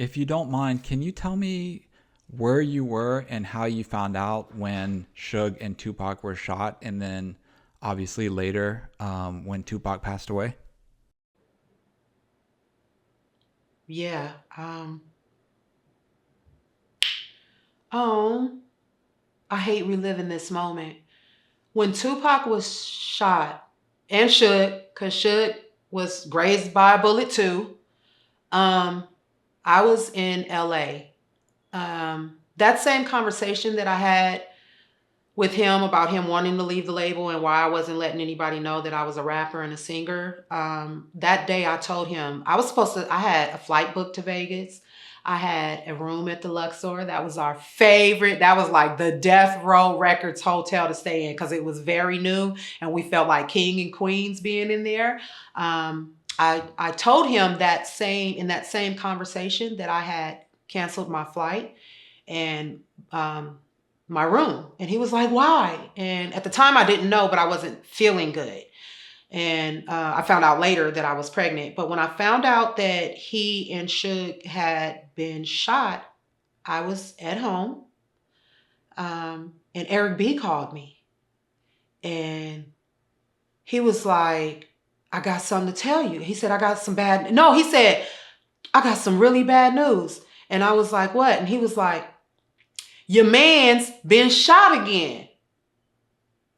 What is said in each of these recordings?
If you don't mind, can you tell me where you were and how you found out when Suge and Tupac were shot, and then obviously later when Tupac passed away? Yeah. Oh, I hate reliving this moment. When Tupac was shot, and because Suge was grazed by a bullet too, um, I was in LA. That same conversation that I had with him about him wanting to leave the label and why I wasn't letting anybody know that I was a rapper and a singer. That day I told him I had a flight booked to Vegas. I had a room at the Luxor. That was our favorite. That was like the Death Row Records hotel to stay in because it was very new and we felt like king and queens being in there. I told him in that same conversation that I had canceled my flight and my room. And he was like, why? And at the time I didn't know, but I wasn't feeling good. And I found out later that I was pregnant. But when I found out that he and Suge had been shot, I was at home. And Eric B called me. And he was like, I got something to tell you. He said, I got some bad. No, he said, I got some really bad news. And I was like, what? And he was like, your man's been shot again.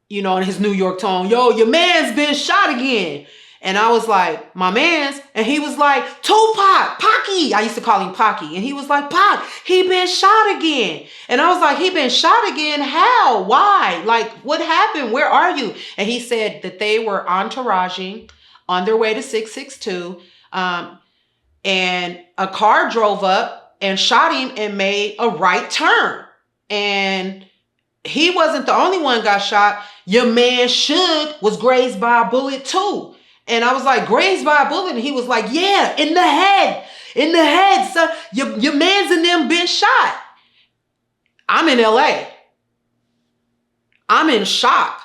In his New York tone, yo, your man's been shot again. And I was like, my man's? And he was like, Tupac, Pocky. I used to call him Pocky. And he was like, Pac, he been shot again. And I was like, he been shot again? How? Why? Like, what happened? Where are you? And he said that they were entouraging on their way to 662. And a car drove up and shot him and made a right turn. And he wasn't the only one got shot. Your man Suge was grazed by a bullet too. And I was like, grazed by a bullet? And he was like, yeah, in the head. In the head, son. Your man's and them been shot. I'm in LA. I'm in shock.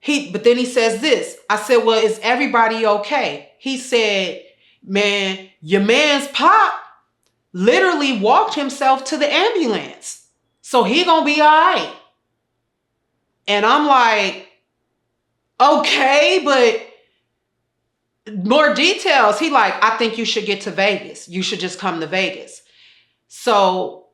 But then he says this. I said, well, is everybody okay? He said, man, your man's pop literally walked himself to the ambulance. So he gonna be all right. And I'm like, okay, but more details. He like, I think you should get to Vegas. You should just come to Vegas. So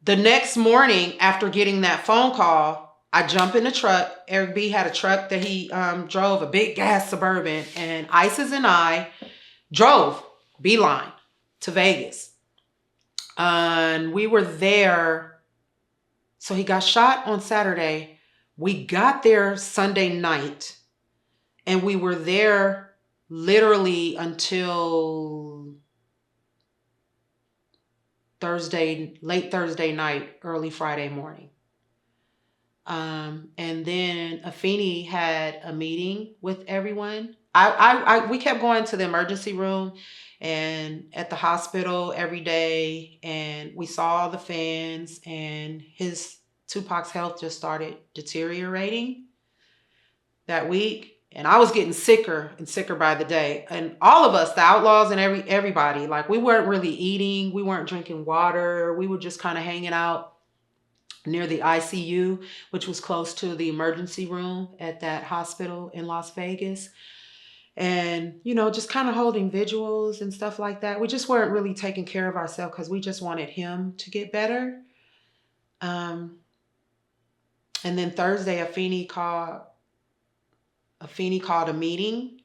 the next morning after getting that phone call, I jump in the truck. Eric B had a truck that he drove, a big gas Suburban, and Isis and I drove beeline to Vegas. And we were there. So he got shot on Saturday. We got there Sunday night, and we were there literally until late Thursday night, early Friday morning. And then Afeni had a meeting with everyone. We kept going to the emergency room and at the hospital every day, and we saw the fans, and Tupac's health just started deteriorating that week. And I was getting sicker and sicker by the day. And all of us, the outlaws and everybody, like, we weren't really eating. We weren't drinking water. We were just kind of hanging out near the ICU, which was close to the emergency room at that hospital in Las Vegas. And, just kind of holding vigils and stuff like that. We just weren't really taking care of ourselves because we just wanted him to get better. Um, and then Thursday, Afeni called a meeting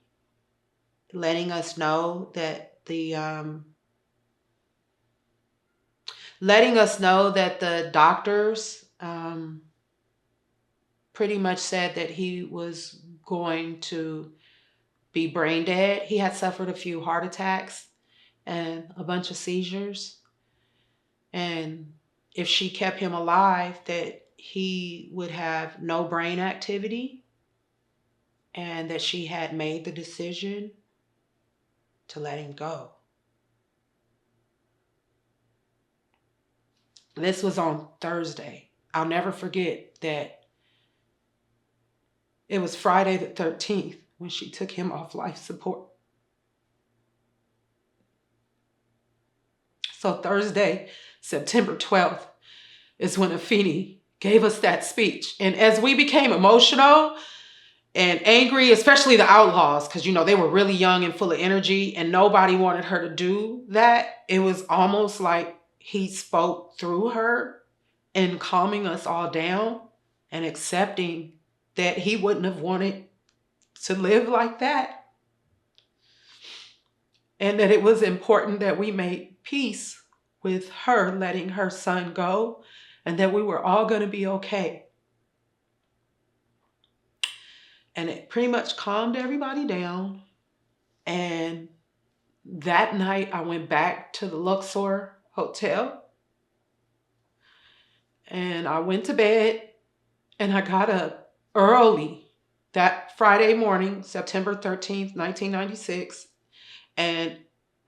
letting us know that the doctors pretty much said that he was going to be brain dead. He had suffered a few heart attacks and a bunch of seizures. And if she kept him alive, that he would have no brain activity, and that she had made the decision to let him go. This was on Thursday. I'll never forget that it was Friday the 13th when she took him off life support. So Thursday, September 12th, is when Afeni gave us that speech. And as we became emotional and angry, especially the Outlaws, because, you know, they were really young and full of energy and nobody wanted her to do that, it was almost like he spoke through her and calming us all down and accepting that he wouldn't have wanted to live like that. And that it was important that we made peace with her letting her son go and that we were all going to be okay. And it pretty much calmed everybody down. And that night I went back to the Luxor Hotel and I went to bed and I got up early that Friday morning, September 13th, 1996, and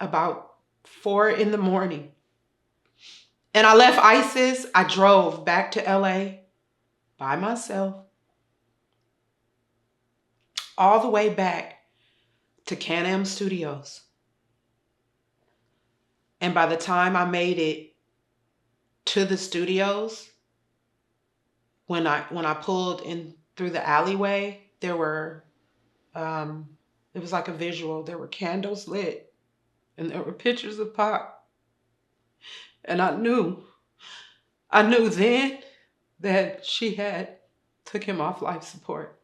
about 4 in the morning. And I left ISIS. I drove back to LA by myself, all the way back to Can-Am Studios. And by the time I made it to the studios, when I pulled in through the alleyway, there were it was like a visual. There were candles lit and there were pictures of Pac. And I knew then that she had took him off life support.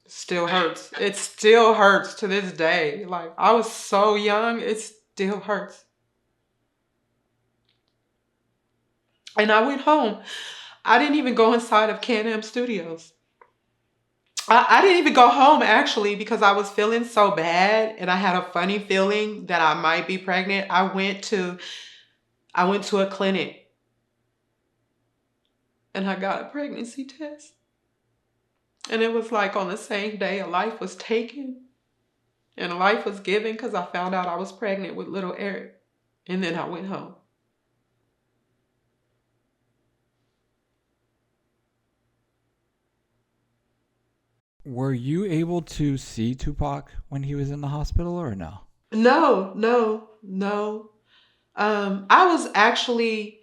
Still hurts. It still hurts to this day. Like, I was so young, it still hurts. And I went home. I didn't even go inside of Can-Am Studios. I didn't even go home actually because I was feeling so bad and I had a funny feeling that I might be pregnant. I went to a clinic and I got a pregnancy test. And it was like on the same day a life was taken and a life was given because I found out I was pregnant with little Eric. And then I went home. Were you able to see Tupac when he was in the hospital or no? No. I was actually,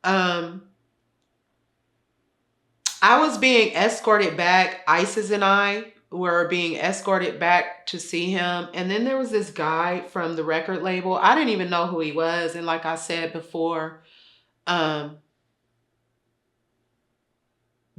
um, I was being escorted back. Isis and I were being escorted back to see him. And then there was this guy from the record label. I didn't even know who he was. And like I said before, um,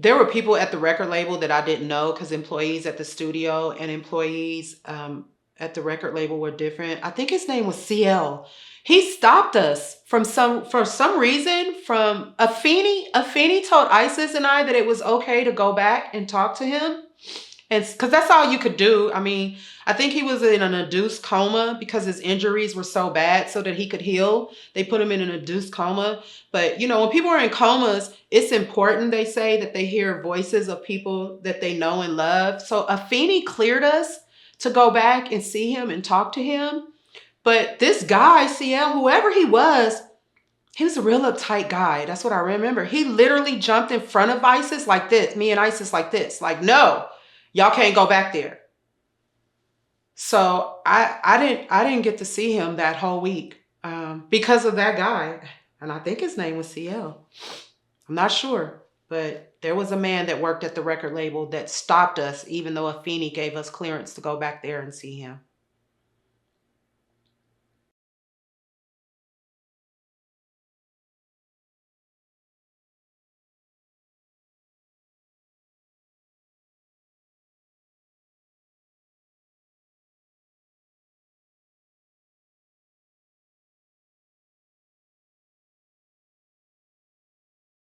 there were people at the record label that I didn't know because employees at the studio and employees at the record label were different. I think his name was CL. He stopped us for some reason from Afeni. Afeni told Isis and I that it was okay to go back and talk to him. And because that's all you could do. I mean, I think he was in an induced coma because his injuries were so bad so that he could heal. They put him in an induced coma. But, you know, when people are in comas, it's important, they say, that they hear voices of people that they know and love. So Afeni cleared us to go back and see him and talk to him. But this guy, CL, whoever he was a real uptight guy. That's what I remember. He literally jumped in front of Isis like this, me and Isis like this. Like, no, y'all can't go back there. So I didn't get to see him that whole week because of that guy. And I think his name was CL. I'm not sure. But there was a man that worked at the record label that stopped us, even though Afeni gave us clearance to go back there and see him.